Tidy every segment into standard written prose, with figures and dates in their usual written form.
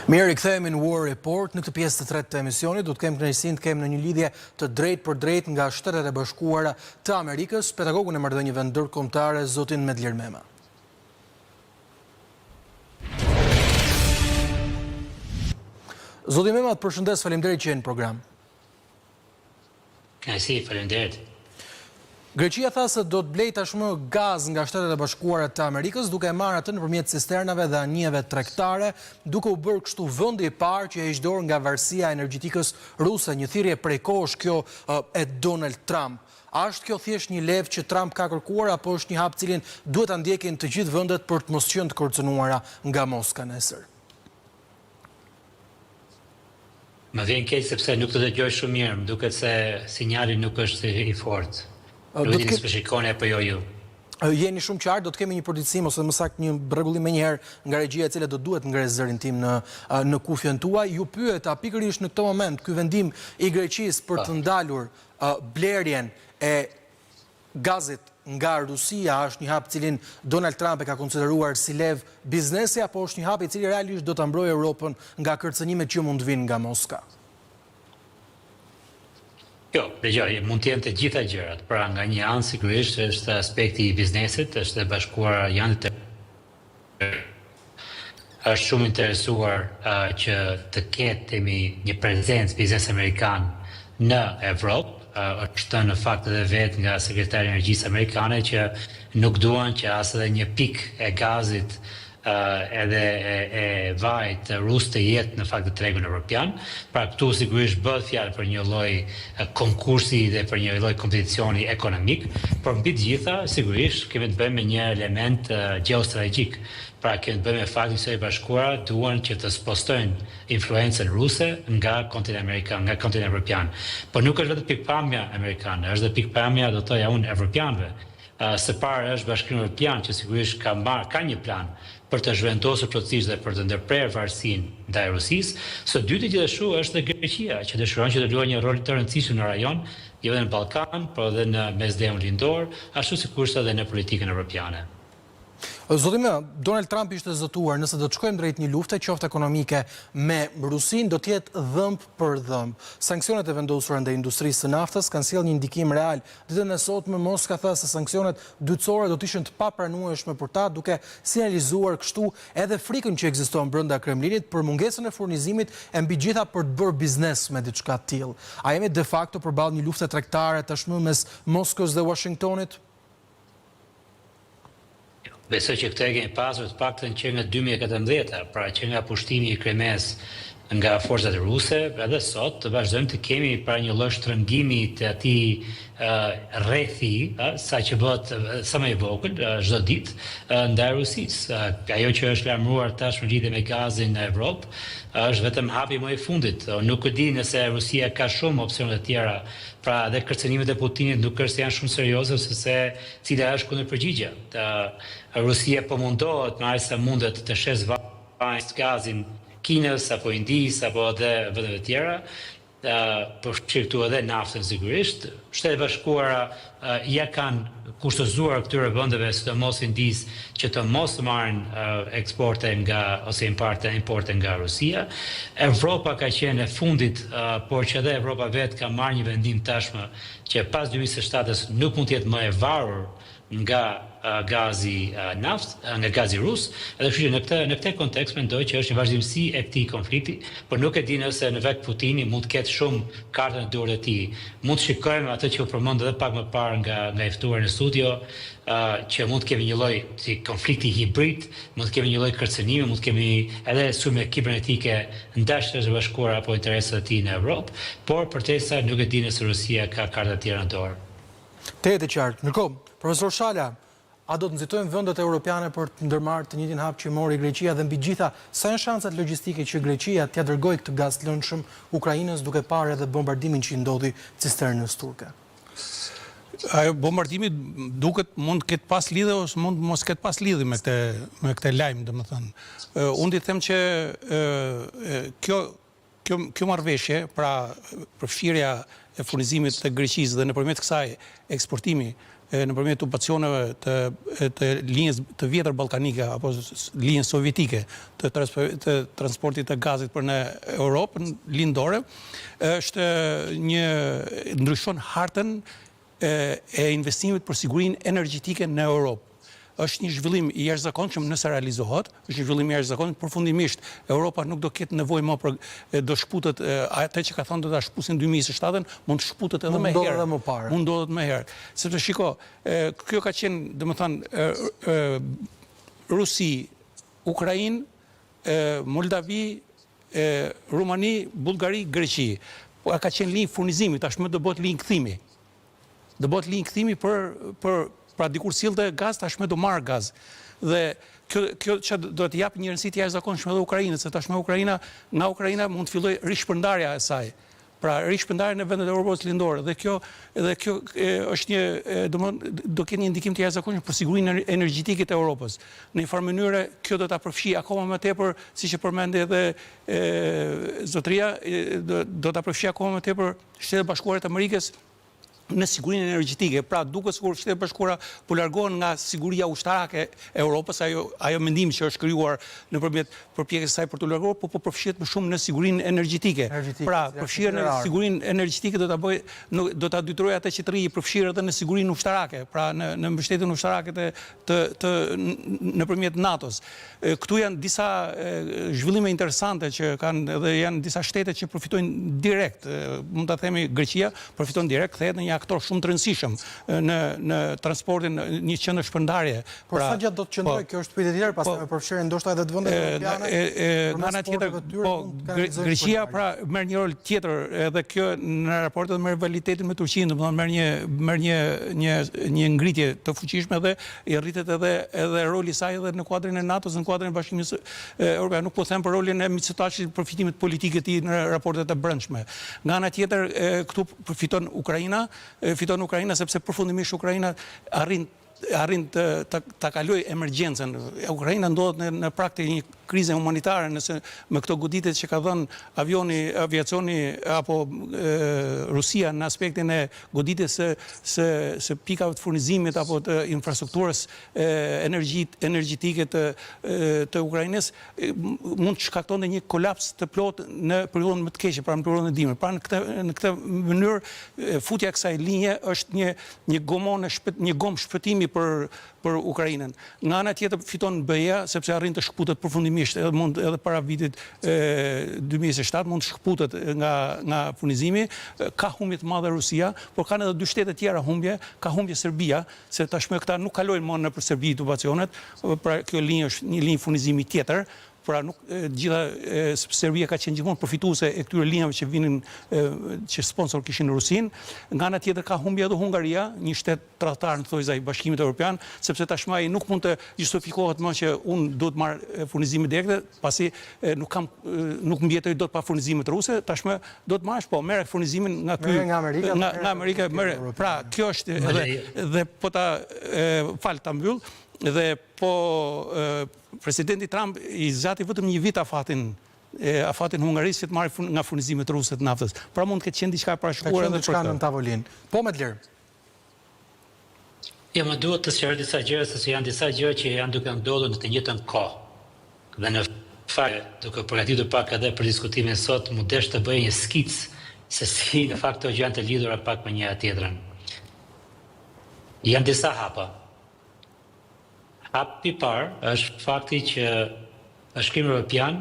Mirë, kthehemi në War Report. Në këtë pjesë të tretë të emisionit do të kemi kënaqësinë të kemi në një lidhje të drejtë për drejtë nga Shtetet e Bashkuara të Amerikës, pedagogun e marrëdhënieve ndërkombëtare, zotin Medlir Mema. Zoti Mema, të përshëndes, faleminderit që jeni në program. Kënaqësi, faleminderit. Greqia tha se do të blej tashmë gaz nga Shtetet e Bashkuara të Amerikës, duke e marrë atë nëpërmjet cisternave dhe anijeve tregtare, duke u bërë kështu vendi i parë që e hiq dorë nga varësia energjetikës ruse, një thirrje prej kohësh kjo e Donald Trump. A është kjo thjesht një levë që Trump ka kërkuar, apo është një hap cilin duhet ta ndjekin të gjithë vendet për të mos qenë të kërcënuara nga Moska nesër? Më vjen keq sepse nuk të dëgjoj shumë mirë, më duket se sinjali nuk është i fortë. Nuk dini se shikoni apo jo ju. Jeni shumë qartë, do të kemi një përditësim ose më saktë një rregullim menjëherë nga regjia e cila do duhet ngres zërin tim në kufjen tuaj. Ju pyeta pikërisht në këtë moment ky vendim i Greqisë për të ndalur blerjen e gazit nga Rusia është një hap cilin Donald Trump e ka konsideruar si levë biznesi, apo është një hap i cili realisht do ta mbrojë Europën nga kërcënimet që mund të vinë nga Moska? Jo, dëgjoj, mund të jenë të gjitha gjërat. Pra nga një anë sigurisht është aspekti i biznesit, është e bashkuara janë të është shumë interesuar që të ketë një prezencë biznes amerikan në Evropë. Është në fakt edhe vetë nga sekretari i energjisë amerikane që nuk duan që as edhe një pikë e gazit edhe e vajt rus të jetë në fakt të tregun evropian. Pra këtu sigurisht bëhet fjalë për një lloj konkursi dhe për një lloj kompeticioni ekonomik, por mbi të gjitha sigurisht kemi të bëjmë me një element gjeostrategjik. Pra kemi të bëjmë me faktin se Shtetet e Bashkuara duan që të spostojnë influencën ruse nga kontinenti amerikan, nga kontinenti evropian. Por nuk është vetëm pikpamja amerikane, është edhe pikpamja do të thoja unë evropianëve. Së pari është Bashkimi Evropian që sigurisht ka një plan për të zhvendosur plotësisht dhe për të ndërprerë varësinë ndaj Rusisë. Së dyti gjithashtu është dhe Greqia, që dëshiron që të luajë një rol të rëndësishëm në rajon, jo vetëm në Ballkan, por edhe në Mesdheun Lindor, ashtu sikurse edhe në politikën evropiane. Zoti Mema, Donald Trump ishte zëtuar nëse do të shkojmë drejt një lufte, qoftë ekonomike me Rusinë, do të jetë dhëmb për dhëmb. Sanksionet e vendosura ndaj industrisë së naftës kanë sjellë një ndikim real. Ditën e sotme Moska tha se sanksionet dytësore do të ishin të papranueshme për ta, duke sinjalizuar kështu edhe frikën që ekziston brenda Kremlinit për mungesën e furnizimit e mbi gjitha për të bërë biznes me diçka të tillë. A jemi de facto përballë një lufte tregtare tashmë mes Moskës dhe Washingtonit? Besoj që këtë e kemi pasur të paktën që nga 2014, pra që nga pushtimi i Krimes nga forcat ruse, edhe sot të vazhdojmë të kemi pra një lloj shtrëngimi të atij rrethi, sa që bëhet sa më i vogël çdo ditë ndaj Rusisë. Ajo që është lajmëruar tashmë lidhje me gazin në Evropë është vetëm hapi më i fundit. Nuk e di nëse Rusia ka shumë opsione të tjera, pra edhe kërcënimet e Putinit nuk është se janë shumë serioze se cila është kundërpërgjigja. Rusia po mundohet me aq sa mundet të shes vajt gazin Kinës apo Indisë apo edhe vendeve të tjera, për këtu edhe naftën sigurisht. Shtetet e Bashkuara ja kanë kushtëzuar këtyre vendeve, sidomos Indisë, që të mos marrin eksporte ose importe nga Rusia. Evropa ka qenë e fundit, por që edhe Evropa vetë ka marrë një vendim tashmë që pas 2007 nuk mund të jetë më e varur nga gazi nga gazi rus, edhe kështu që në këtë kontekst mendoj që është një vazhdimsi e këtij konflikti, por nuk e di nëse në vetë Putini mund të ketë shumë karta në dorë të tij. Mund të shikojmë atë që u përmend edhe pak më parë nga i ftuar në studio, që mund të kemi një lloj si konflikti hibrid, mund të kemi një lloj kërcënimi, mund të kemi edhe sulme kibernetike ndaj Shtetit e Bashkuara apo interesat e tij në Evropë, por përtesa nuk e di nëse Rusia ka karta të tjera në dorë. Tetë qartë. Ndërkohë, profesor Shala, a do të nxitojmë vendet europiane për të ndërmarrë të njëjtin hap që mori Greqia dhe mbi gjitha, sa janë shanset logjistike që Greqia t'ia dërgojë këtë gaz të lëndshëm Ukrainës duke parë edhe bombardimin që i ndodhi cisternës turke? Ajo bombardimi duket mund të ketë pas lidhje ose mund mos ketë pas lidhje me këtë lajm, domethënë. Unë di them që kjo marrëveshje, pra përfshirja e furnizimit të Greqisë dhe nëpërmjet kësaj eksportimi nëpërmjet tubacioneve të linjës të vjetër ballkanike apo linjës sovjetike të transportit të gazit për në Europë lindore, ndryshon hartën e investimit për sigurinë energjetike në Europë. Është një zhvillim i jashtëzakonshëm nëse realizohet, është një zhvillim i jashtëzakonshëm, përfundimisht Europa nuk do ketë nevojë më për do shputet atë që ka thënë do ta shpusin 2027, mund të shputet edhe më herë. Mund ndodhet më herë. Sepse shiko, kjo ka qenë, domethënë, Rusi, Ukrainë, Moldavi, Rumani, Bullgari, Greqi. Po ka qenë linjë furnizimi, tashmë do bëhet linjë kthimi. Do bëhet linjë kthimi pra dikur sillte gaz, tashmë do marr gaz. Dhe kjo që do të jap një rëndësi të jashtëzakonshme edhe Ukrainës, se tashmë nga Ukraina mund të fillojë rishpërndarja e saj. Pra rishpërndarja në vendet e Europës lindore. Dhe kjo është do ketë një ndikim të jashtëzakonshëm për sigurinë energjetike të Europës. Në një farë mënyrë kjo do ta përfshijë akoma më tepër, siç e përmendi edhe zotëria, do ta përfshijë akoma më tepër Shtetet Bashkuara të Amerikës në sigurinë energjetike. Pra duket sikur Shtetet Bashkuara po largohen nga siguria ushtarake e Europës, ajo mendim që është krijuar nëpërmjet përpjekjes së saj për të larguar, po përfshihet më shumë në sigurinë energjetike. Pra, përfshirja në sigurinë energjetike do ta dytrojë atë që të rrijë përfshirë edhe në sigurinë ushtarake, pra në mbështetjen ushtarake nëpërmjet NATO-s. Këtu janë disa zhvillime interesante që kanë edhe janë disa shtete që përfitojnë direkt. Mund ta themi Greqia përfiton direkt, kthehet në një aktor shumë të rëndësishëm në transportin, një qendër shpërndarje. Por sa gjatë do të qëndrojë kjo është pyetje tjetër, pastaj përfshirë ndoshta edhe të vendet europiane. Nga ana tjetër, Greqia pra merr një rol tjetër edhe kjo në raportet me rivalitetin me Turqinë, domethënë merr një ngritje të fuqishme dhe i rritet edhe roli i saj edhe në kuadrin e NATO-s, në kuadrin e Bashkimit Evropian. Nuk po them për rolin e Mitsotakis përfitimit politik të tij në raportet e brendshme. Nga ana tjetër, këtu fiton Ukraina sepse përfundimisht Ukraina arrin ta kalojë emergjencën. Ukraina ndodhet në prag të një krize humanitare, nëse me këto goditjet që ka dhënë aviacioni apo Rusia në aspektin e goditjes së pikave të furnizimit apo të infrastrukturës energjetike të Ukrainës, mund të shkaktonte një kolaps të plotë në periudhën më të keqe, pra në periudhën e dimrit. Pra në këtë mënyrë futja e kësaj linje është një gomë shpëtimi për Ukrainën. Nga ana tjetër fiton BE-ja sepse arrin të shkputet përfundimisht, edhe para vitit 2027 mund të shkputet nga furnizimi. Ka humbje të mëdha Rusia, por kanë edhe dy shtete tjera humbje, ka humbje Serbia, se tashmë këta nuk kalojnë më nëpër Serbi tubacionet, pra kjo linjë është një linjë furnizimi tjetër. Pra nuk gjitha Serbia ka qenë gjithmonë përfituese e këtyre linjave që vinin që sponsor kishin Rusinë. Nga ana tjetër ka humbje edhe Hungaria, një shtet tradhtar në thojza i Bashkimit Evropian, sepse tashmë ai nuk mund të justifikohet më që unë duhet marr furnizime direkte, pasi nuk mbjetoj dot pa furnizimet ruse, tashmë do të marrësh, po merr furnizimin nga Amerika, pra kjo është edhe po ta ta mbyll. Dhe po presidenti Trump i zgjati vetëm një vit afatin Hungarisë që të marrë nga furnizimet ruse të naftës. Pra mund të ketë qenë diçka e parashikuar edhe për në tavolinë. Po me të lirë. Ja, më duhet të sqaroj disa gjëra, sepse janë disa gjëra që janë duke ndodhur në të njëjtën kohë. Dhe në fakt, duke përgatitur pak edhe për diskutimin sot, mu desh të bëj një skicë se si në fakt këto gjë janë të lidhura pak me njëra tjetrën. Janë disa hapa. Hapi parë është fakti që Bashkimi Evropian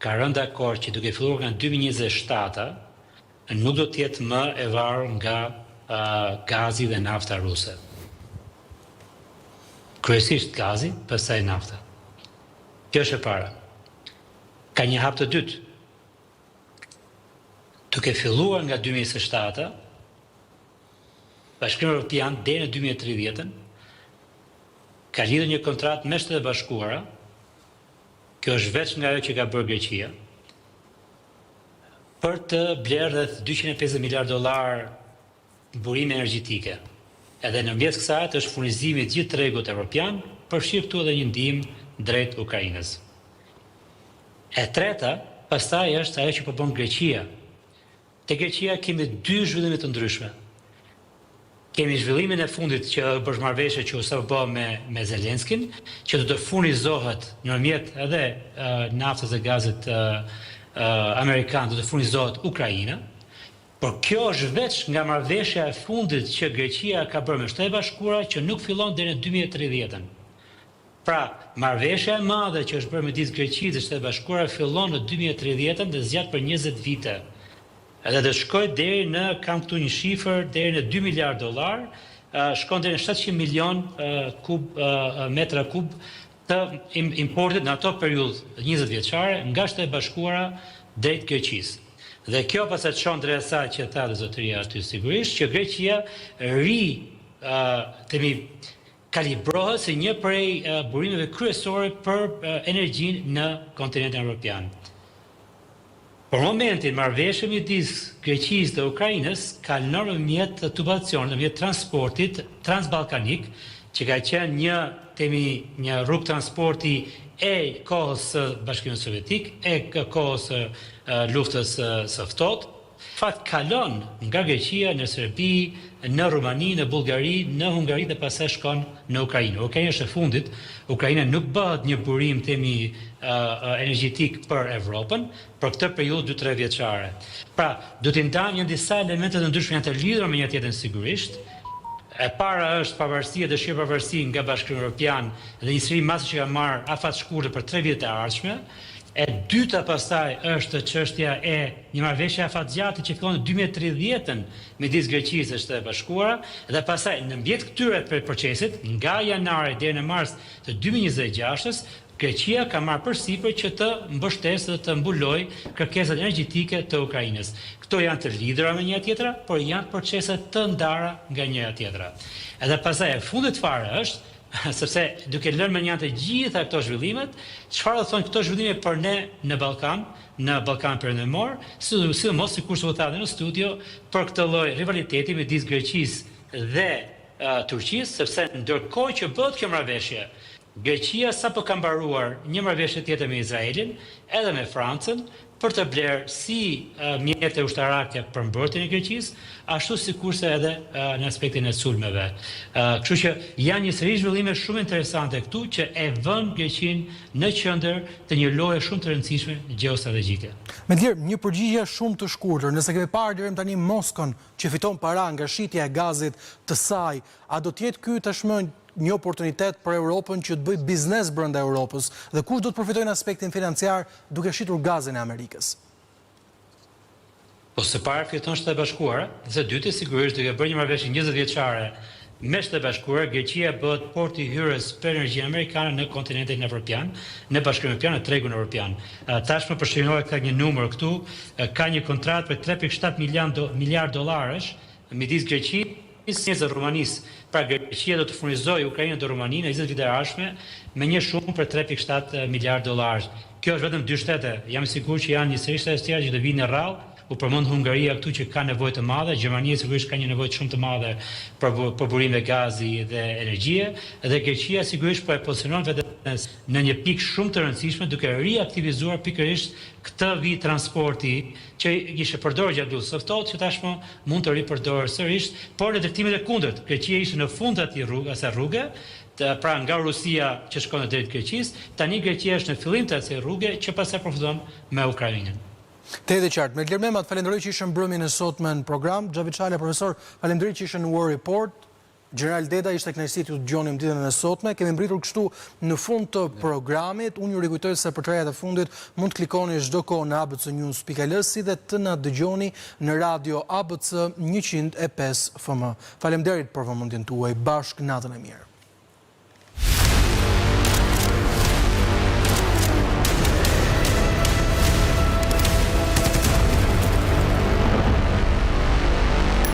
ka rënë dakord që duke filluar nga 2027 nuk do të jetë më e varur nga gazi dhe nafta ruse. Kryesisht gazi, pastaj nafta. Kjo është e para. Ka një hap të dytë. Duke filluar nga 2027, Bashkimi Evropian deri në 2030 ka lidhur një kontratë me Shtetet Bashkuara. Kjo është veç nga ajo që ka bërë Greqia, për të blerë rreth $250 miliard burime energjetike. Edhe nërmjet kësaj është furnizimi i gjithë tregut evropian, përfshirë këtu edhe një ndihmë drejt Ukrainës. E treta, pastaj është ajo që po bën Greqia. Te Greqia kemi dy zhvillime të ndryshme. Kemi zhvillimin e fundit që është marrëveshje që u bë me Zelenskin, që do të furnizohet nëpërmjet edhe naftës dhe gazit amerikan, do të furnizohet Ukraina. Por kjo është veç nga marrëveshja e fundit që Greqia ka bërë me Shtetet e Bashkuara që nuk fillon deri në 2030. Pra, marrëveshja e madhe që është bërë midis Greqisë dhe Shtetet e Bashkuara fillon në 2030 dhe zgjat për 20 vite. Edhe dhe shkoj deri në, kam këtu një shifër, deri në 2 miliard dollar, shkon deri në 700 milion metra kub të importit në ato periudhë 20 vjeçare nga Shtetet e Bashkuara drejt Greqisë. Dhe kjo pastaj çon drejt asaj që tha dhe zotëria aty sigurisht që Greqia kalibrohet si një prej burimeve kryesore për energjinë në kontinentin evropian. Për momentin, marrëveshja midis Greqisë dhe Ukrainës ka lënë nëpërmjet tubacionit, nëpërmjet transportit transballkanik, që ka qenë një rrugë transporti e kohës së Bashkimit Sovjetik, e kohës së luftës së ftohtë. Fakt kalon nga Greqia në Serbi, në Rumani, në Bullgari, në Hungari dhe pastaj shkon në Ukrainë. Ukraina është e fundit. Ukraina nuk bëhet një burim energjetik për Evropën për këtë periudhë 2-3 vjeçare. Pra, do t'i ndajmë disa elemente të ndryshme janë të lidhura me një tjetrën sigurisht. E para është pavarësia, dëshira pavarësi nga Bashkimi Evropian dhe një seri masë që ka marrë afat shkurtër për 3 vjet e ardhshme. E dyta pastaj është çështja e një marrëveshje afatgjatë që fillon në 2030 midis Greqisë dhe Shtetit e Bashkuara dhe pastaj në mjet këtyre procesit nga janari deri në mars të 2026 Greqia ka marrë përsipër që të mbështesë dhe të mbulojë kërkesat energjetike të Ukrainës. Këto janë të lidhura me njëra tjetra, por janë procese të ndara nga njëra tjetra. Edhe pastaj e fundit fare është sepse duke lënë me një të gjitha këto zhvillimet, çfarë do thonë këto zhvillime për ne në Ballkan Perëndimor, sidomos sikur u tha në studio për këtë lloj rivaliteti midis Greqisë dhe Turqisë, sepse ndërkohë që bëhet kjo marrëveshje, Greqia sapo ka mbaruar një marrëveshje tjetër me Izraelin, edhe me Francën, për të blerë si mjete ushtarake për mbrojtjen e Greqisë, ashtu sikurse edhe në aspektin e sulmeve. Kështu që janë një seri zhvillime shumë interesante këtu që e vënë Greqinë në qendër të një loje shumë të rëndësishme gjeostrategjike. Megjithatë, një përgjigje shumë të shkurtër, nëse kemi parë deri tani Moskën që fiton para nga shitja e gazit të saj, a do të jetë ky tashmë një oportunitet për Europën që të bëjë biznes brenda Europës dhe kush do të përfitojë në aspektin financiar duke shitur gazin e Amerikës? Po së pari fiton Shtetet e Bashkuara, dhe së dyti sigurisht duke bërë një marrëveshje 20 vjeçare me Shtetet e Bashkuara, Greqia bëhet porti i hyrjes për energjinë amerikane në kontinentin evropian, në Bashkimin Evropian, në tregun evropian. Tashmë përshkrinoj ka një numër këtu, ka një kontratë për 3.7 miliard dollarësh midis Greqisë dhe Rumanisë. Pra Greqia do të furnizojë Ukrainën dhe Rumaninë në 20 vite të ardhshme me një shumë për 3.7 miliard dollarësh. Kjo është vetëm 2 shtete. Jam i sigurt që janë një seri shtete tjera që do vinë në rrallë. U përmend Hungaria këtu që ka nevojë të madhe, Gjermania sigurisht ka një nevojë shumë të madhe për burime gazi dhe energjie, dhe Greqia sigurisht po e pozicionon vetëm në një pikë shumë të rëndësishme duke riaktivizuar pikërisht këtë vit transporti që ishte përdorur gjatë luftës së ftohtë, që tashmë mund të ripërdorë sërish, por në drejtimin e kundërt. Greqia ishte në fund të asaj rruge, pra nga Rusia që shkon drejt Greqisë, tani Greqia është në fillim të asaj rruge që pastaj përfiton me Ukrainën. Të edhe qartë, me Gjermemat, falenderoj që ishën mbrëmjen e sotme në program. Xhavi Çale, profesor, falenderoj që ishën në War Report. General Deda ishte kënaqësi t'ju dëgjonim ditën e sotme. Kemi mbritur kështu në fund të programit. Unë ju rikujtoj se për trajat e fundit mund të klikoni çdo kohë në abcnews.al si dhe të na dëgjoni në radio ABC 105 FM. Faleminderit për vëmendjen tuaj. Bashkë natën e mirë.